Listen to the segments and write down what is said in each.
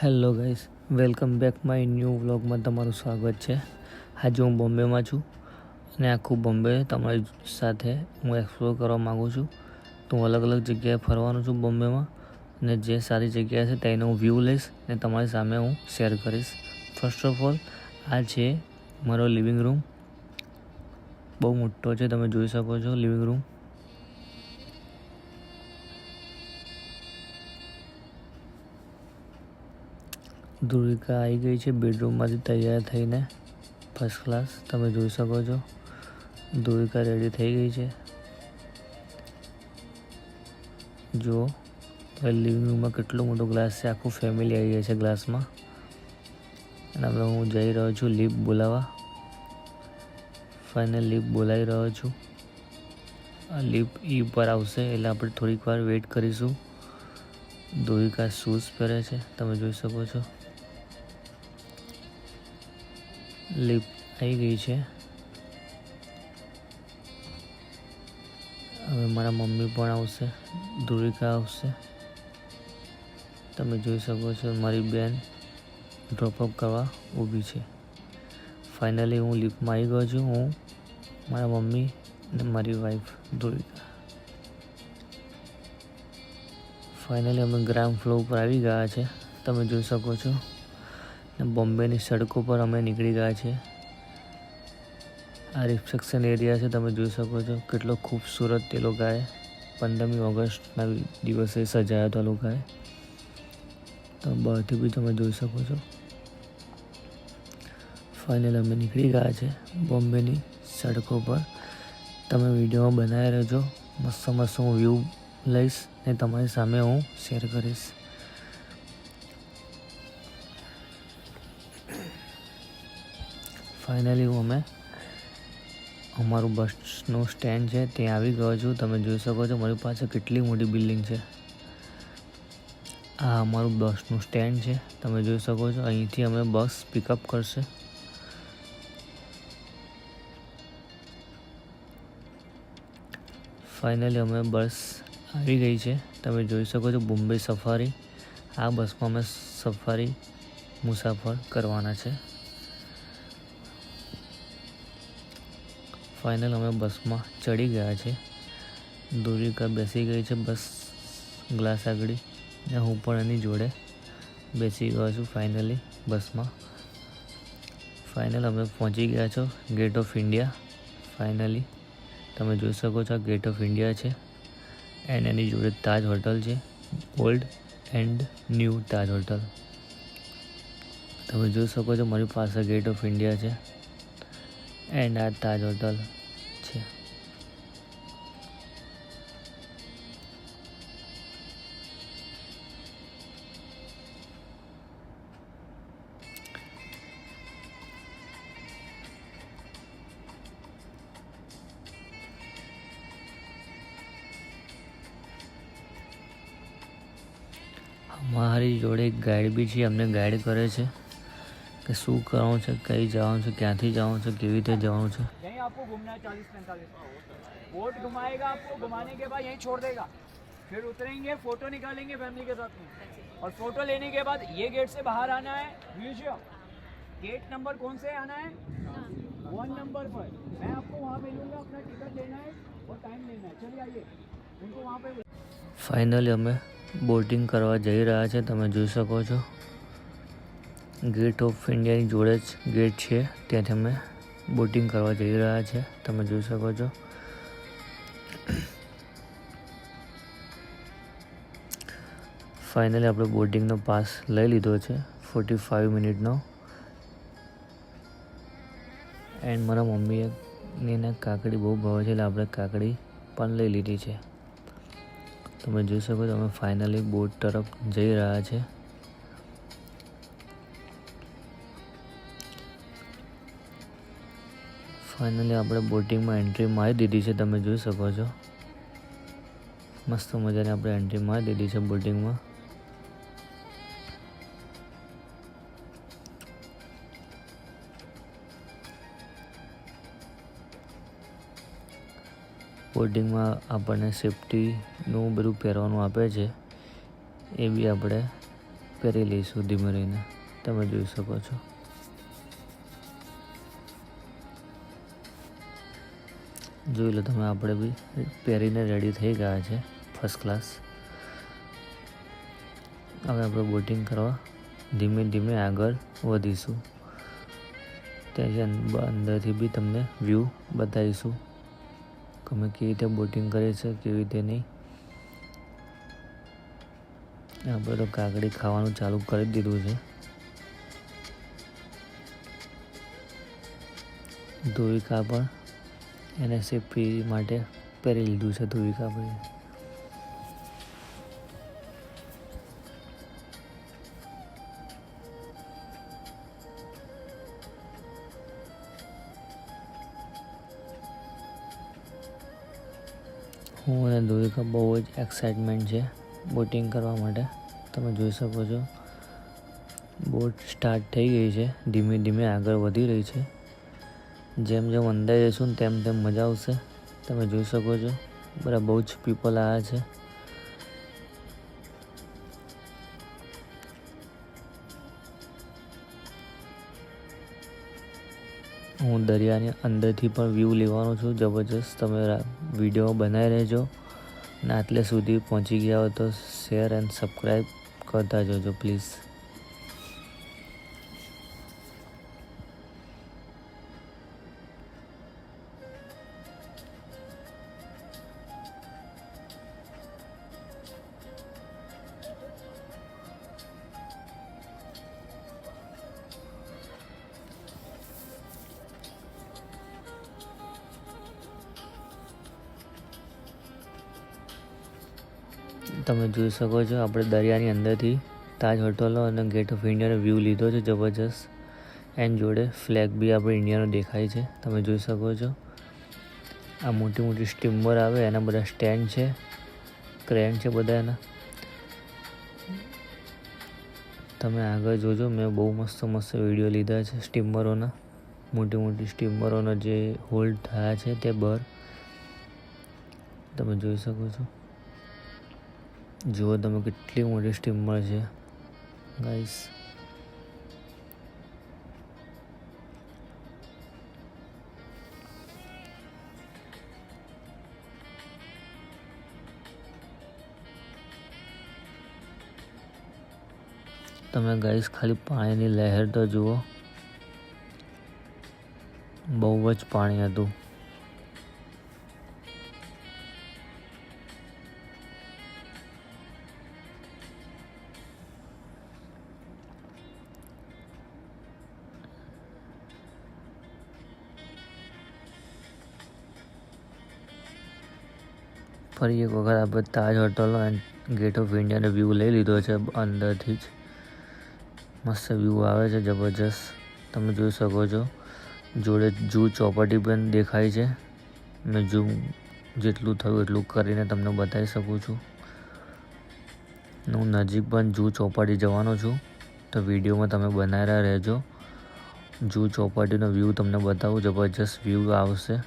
Hello guys, welcome back my new વ્લોગમાં તમારું સ્વાગત છે. આજે હું બોમ્બેમાં છું અને આખું બોમ્બે તમારી સાથે હું એક્સપ્લોર કરવા માગું છું. તો હું અલગ અલગ જગ્યાએ ફરવાનું છું બોમ્બેમાં, અને જે સારી જગ્યા છે તેનો હું વ્યૂ લઈશ અને તમારી સામે હું શેર કરીશ. ફર્સ્ટ ઓફ ઓલ, આ છે મારો લિવિંગ રૂમ. બહુ મોટો છે, તમે જોઈ શકો છો લિવિંગ રૂમ. ધ્રુવિકા આવી ગઈ છે બેડરૂમમાંથી તૈયાર થઈને, ફર્સ્ટ ક્લાસ. તમે જોઈ શકો છો ધ્રુવિકા રેડી થઈ ગઈ છે. જુઓ, લિવિંગ રૂમમાં કેટલો મોટો ગ્લાસ છે, આખું ફેમિલી આવી જાય છે ગ્લાસમાં. અને હવે હું જઈ રહ્યો છું લિફ્ટ બોલાવવા. ફાઇનલ લિફ્ટ બોલાવી રહ્યો છું. આ લિફ્ટ ઉપર આવશે એટલે આપણે થોડીક વાર વેઇટ કરીશું. ધ્રુવિકા શૂઝ પહેરે છે, તમે જોઈ શકો છો. લિફ્ટ આવી ગઈ છે. હવે મારા મમ્મી પણ આવશે, ધ્રુવિકા આવશે. તમે જોઈ શકો છો મારી બેન ડ્રોપઅપ કરવા ઊભી છે. ફાઇનલી હું લિફ્ટમાં આવી ગયો છું, હું, મારા મમ્મી અને મારી વાઈફ ધ્રુવિકા. ફાઇનલી અમે ગ્રાઉન્ડ ફ્લોર ઉપર આવી ગયા છે, તમે જોઈ શકો છો. બોમ્બેની સડકો પર અમે નીકળી ગયા છે. આ રિસેપ્શન એરિયા છે, તમે જોઈ શકો છો કેટલો ખૂબસૂરત તે લોકોએ 15મી ઓગસ્ટના દિવસે સજાયો હતો લોકોએ. તો બહારથી બી તમે જોઈ શકો છો. ફાઇનલ અમે નીકળી ગયા છે બોમ્બેની સડકો પર. તમે વિડીયોમાં બનાવી રહેજો, મસ્ત મસ્ત હું વ્યૂ લઈશ ને તમારી સામે હું શેર કરીશ. ફાઇનલી અમે અમારું બસનું સ્ટેન્ડ છે ત્યાં આવી ગયો છું. તમે જોઈ શકો છો મારી પાસે કેટલી મોટી બિલ્ડિંગ છે. આ અમારું બસનું સ્ટેન્ડ છે, તમે જોઈ શકો છો. અહીંથી અમે બસ પિકઅપ કરશે. ફાઇનલી અમે બસ આવી ગઈ છે, તમે જોઈ શકો છો બોમ્બે સફારી. આ બસમાં અમે સફારી મુસાફર કરવાના છે. ફાઇનલ અમે બસમાં ચડી ગયા છે. ધ્રુવિકા બેસી ગઈ છે બસ ગ્લાસ આગળ, ને હું પણ એની જોડે બેસી ગયો છું ફાઇનલી બસમાં. ફાઇનલ અમે પહોંચી ગયા છો ગેટ ઓફ ઇન્ડિયા. ફાઇનલી તમે જોઈ શકો છો આ ગેટ ઓફ ઇન્ડિયા છે, એન્ડ એની જોડે તાજ હોટલ છે, old and new Taj hotel. તમે જોઈ શકો છો મારી પાસે ગેટ ઓફ ઇન્ડિયા છે એન્ડ આ તાજ હોટલ છે. મારી જોડે એક ગાઈડ બી છે, અમને ગાઈડ કરે છે कि शू करवाऊँ છે, कहीं જવાનું છે, ક્યાંથી જવાનું છે, કેવી રીતે જવાનું છે. यहीं आपको घूमना है 40-45 बोट घुमाएगा, आपको घुमाने के बाद यहीं छोड़ देगा, फिर उतरेंगे, फोटो निकालेंगे फैमिली के साथ में, और फोटो लेने के बाद ये गेट से बाहर आना है म्यूजियम. गेट नंबर कौन से आना है? 1 नंबर पर. मैं आपको वहाँ मिलूंगा, अपना टिकट लेना है और टाइम लेना है. चलिए आइए, उनको वहाँ पे. ફાઇનલી અમે બોટિંગ કરવા જઈ રહ્યા છે, તમે જોઈ શકો છો. ગેટ ઓફ ઇન્ડિયાની જોડે જ ગેટ છે, ત્યાંથી અમે બોટિંગ કરવા જઈ રહ્યા છે, તમે જોઈ શકો છો. ફાઇનલી આપણે બોટિંગનો પાસ લઈ લીધો છે 45 મિનિટનો. એન્ડ મારા મમ્મીને કાકડી બહુ ભાવે છે એટલે આપણે કાકડી પણ લઈ લીધી છે. તમે જોઈ શકો છો અમે ફાઇનલી બોટ તરફ જઈ રહ્યા છે. ફાઇનલી આપણે બોટિંગમાં એન્ટ્રી મારી દીધી છે, તમે જોઈ શકો છો. મસ્ત મજાની આપણે એન્ટ્રી મારી દીધી છે બોટિંગમાં. બોટિંગમાં આપણને સેફ્ટીનું બધું પહેરવાનું આપે છે, એ બી આપણે પહેરી લઈશું ધીમે રહીને. તમે જોઈ શકો છો. જોઈ લો તમે, આપણે બી પહેરીને રેડી થઈ ગયા છે ફર્સ્ટ ક્લાસ. હવે આપણે બોટિંગ કરવા ધીમે ધીમે આગળ વધીશું. ત્યાં અંદરથી બી તમને વ્યૂ બતાવીશું કે અમે કેવી રીતે બોટિંગ કરીએ છીએ, કેવી રીતે નહીં. આપણે તો કાકડી ખાવાનું ચાલુ કરી દીધું છે. ધોવિકા પણ એને સેફટી માટે પહેરી લીધું છે. ધોવિકા ભાઈ હું અને ધોવિકા બહુ જ એક્સાઇટમેન્ટ છે બોટિંગ કરવા માટે. તમે જોઈ શકો છો બોટ સ્ટાર્ટ થઈ ગઈ છે, ધીમે ધીમે આગળ વધી રહી છે. જેમ જેમ અંદર જઈશું ને તેમ તેમ મજા આવશે. તમે જોઈ શકો છો બધા બહુ જ પીપલ આવ્યા છે. હું દરિયાની અંદરથી પણ વ્યૂ લેવાનો છું જબરજસ્ત. તમે વિડીયો બનાવી રહેજો અને આટલે સુધી પહોંચી ગયા હો તો શેર એન્ડ સબસ્ક્રાઈબ કરતા જજો પ્લીઝ. તમે જોઈ શકો છો આપણે દરિયાની અંદરથી તાજ હોટલો અને ગેટ ઓફ ઇન્ડિયાનો વ્યૂ લીધો છે જબરજસ્ત. એન્ડ જોડે ફ્લેગ બી આપણે ઇન્ડિયાનો દેખાય છે. તમે જોઈ શકો છો આ મોટી મોટી સ્ટીમર આવે એના બધા સ્ટેન્ડ છે, ક્રેન છે બધા એના. તમે આગળ જોજો, મેં બહુ મસ્ત મસ્ત વિડીયો લીધા છે સ્ટીમરોના. મોટી મોટી સ્ટીમરોના જે હોલ્ડ થયા છે તે બહાર તમે જોઈ શકો છો. જુઓ તમે કેટલી મોટી સ્ટીમર છે ગાઈસ. તમે ગાઈસ ખાલી પાણીની લહેર તો જુઓ, બહુ જ પાણી હતું. ફરી એક વખત આપણે તાજ હોટલનો એન્ડ ગેટ ઓફ ઇન્ડિયાનો વ્યૂ લઈ લીધો છે અંદરથી જ. મસ્ત વ્યૂ આવે છે જબરજસ્ત. તમે જોઈ શકો છો જોડે જૂ ચોપાટી પણ દેખાય છે. મેં ઝૂમ જેટલું થયું એટલું કરીને તમને બતાવી શકું છું. હું નજીક પણ જૂ ચોપાટી જવાનો છું, તો વિડીયોમાં તમે બનાવ્યા રહેજો. જૂ ચોપાટીનો વ્યૂ તમને બતાવું, જબરજસ્ત વ્યૂ આવશે.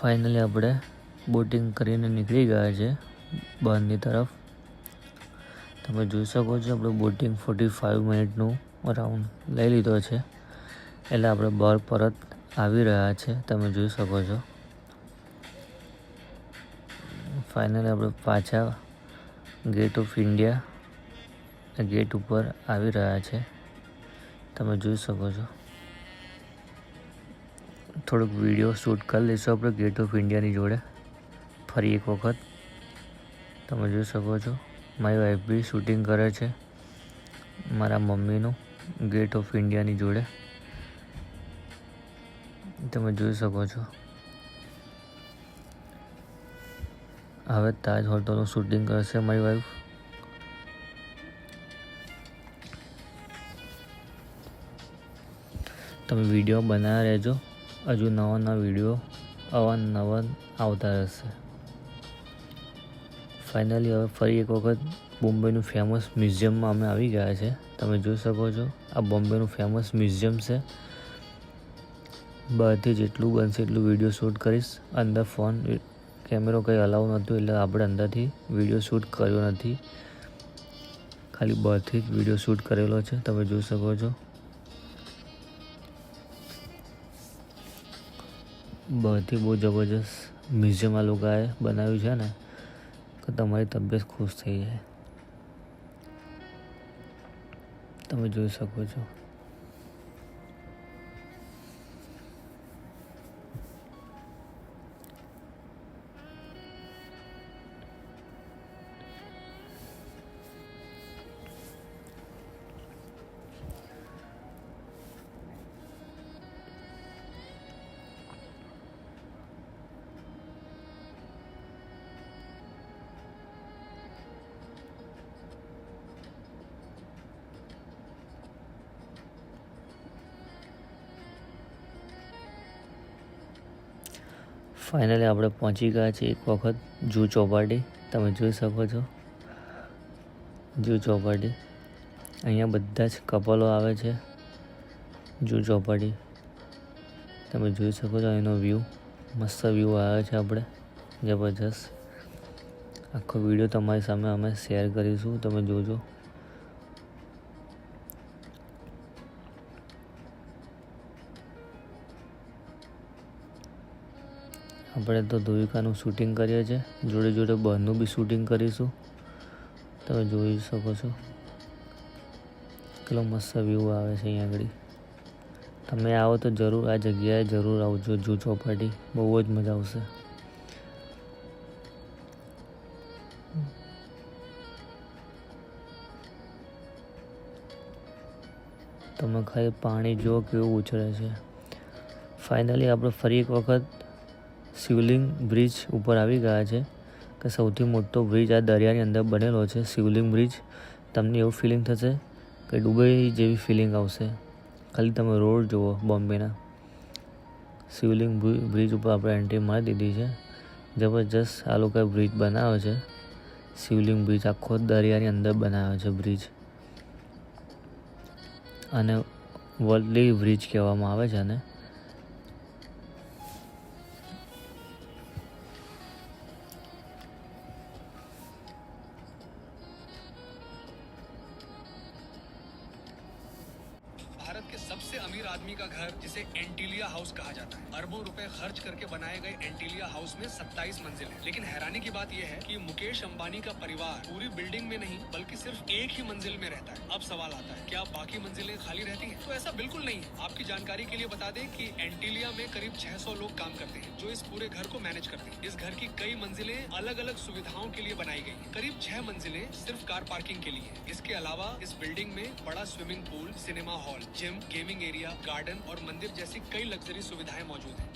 ફાઇનલી આપણે બોટિંગ કરીને નીકળી ગયા છે બહારની તરફ. તમે જોઈ શકો છો આપણે બોટિંગ 45 મિનિટનું રાઉન્ડ લઈ લીધો છે, એટલે આપણે બહાર પરત આવી રહ્યા છે. તમે જોઈ શકો છો ફાઇનલી આપણે પાછા ગેટ ઓફ ઇન્ડિયા ગેટ ઉપર આવી રહ્યા છે. તમે જોઈ શકો છો થોડુંક વિડીયો શૂટ કરી લઈશું આપણે ગેટ ઓફ ઇન્ડિયાની જોડે ફરી એક વખત. તમે જોઈ શકો છો મારી વાઈફ બી શૂટિંગ કરે છે મારા મમ્મીનું ગેટ ઓફ ઇન્ડિયાની જોડે. તમે જોઈ શકો છો હવે તાજ હોટલનું શૂટિંગ કરશે મારી વાઈફ. તમે વિડીયો બનાવ્યા રહેજો, હજુ નવા નવા વિડીયો અવારનવાર આવતા રહેશે. ફાઇનલી હવે ફરી એક વખત બોમ્બેનું ફેમસ મ્યુઝિયમમાં અમે આવી ગયા છે. તમે જોઈ શકો છો આ બોમ્બેનું ફેમસ મ્યુઝિયમ છે. બહારથી જેટલું બનશે એટલું વિડીયો શૂટ કરીશ. અંદર ફોન કેમેરો કંઈ અલાઉ નહોતું એટલે આપણે અંદરથી વિડીયો શૂટ કર્યો નથી. ખાલી બહારથી જ વિડીયો શૂટ કરેલો છે. તમે જોઈ શકો છો બહારથી બહુ જબરજસ્ત મ્યુઝિયમ આ લોકોએ બનાવ્યું છે ને કે તમારી તબિયત ખુશ થઈ જાય. તમે જોઈ શકો છો ફાઇનલી આપણે પહોંચી ગયા છીએ એક વખત જૂ ચોપાટી. તમે જોઈ શકો છો જૂ ચોપાટી. અહીંયા બધા જ કપલો આવે છે. જૂ ચોપાટી તમે જોઈ શકો છો. અહીંનો વ્યૂ મસ્ત વ્યૂ આવે છે. આપણે જબરજસ્ત આખો વિડીયો તમારી સામે અમે શેર કરીશું. તમે જોજો. આપણે તો ધોળકાનું શૂટિંગ કરીએ છીએ, જોડે જોડે બહારનું બી શૂટિંગ કરીશું. તમે જોઈ શકો છો કેટલો મસ્ત વ્યૂ આવે છે અહીંયા આગળ. તમે આવો તો જરૂર આ જગ્યાએ જરૂર આવજો. જૂ ચોપાટી બહુ જ મજા આવશે. તમે ખાલી પાણી જુઓ કેવું ઉછળે છે. ફાઇનલી આપણે ફરી એક વખત શિવલિંગ બ્રિજ ઉપર આવી ગયા છે કે સૌથી મોટો બ્રિજ આ દરિયાની અંદર બનેલો છે. શિવલિંગ બ્રિજ. તમને એવું ફિલિંગ થશે કે દુબઈ જેવી ફિલિંગ આવશે. ખાલી તમે રોડ જુઓ બોમ્બેના. શિવલિંગ બ્રિજ ઉપર આપણે એન્ટ્રી મારી દીધી છે. જબરજસ્ત આ લોકોએ બ્રિજ બનાવ્યો છે. શિવલિંગ બ્રિજ આખો દરિયાની અંદર બનાવ્યો છે બ્રિજ. અને વર્લ્ડલી બ્રિજ કહેવામાં આવે છે અને भारत के सबसे अमीर आदमी का घर जिसे एंटीलिया हाउस कहा जाता है, अरबों रुपए खर्च करके बनाए गए एंटीलिया हाउस में 27 मंजिलें। लेकिन हैरानी की बात यह है कि मुकेश अंबानी का परिवार पूरी बिल्डिंग में नहीं बल्कि सिर्फ एक ही मंजिल में रहता है। अब सवाल आता है, क्या बाकी मंजिलें खाली रहती हैं? तो ऐसा बिल्कुल नहीं है। आपकी जानकारी के लिए बता दें कि एंटीलिया में करीब 600 लोग काम करते हैं जो इस पूरे घर को मैनेज करते हैं। इस घर की कई मंजिलें अलग अलग सुविधाओं के लिए बनाई गई हैं। करीब 6 मंजिलें सिर्फ कार पार्किंग के लिए हैं। इसके अलावा इस बिल्डिंग में बड़ा swimming pool, cinema hall, gym, gaming area, garden और मंदिर जैसी कई लग्जरी सुविधाएं मौजूद हैं।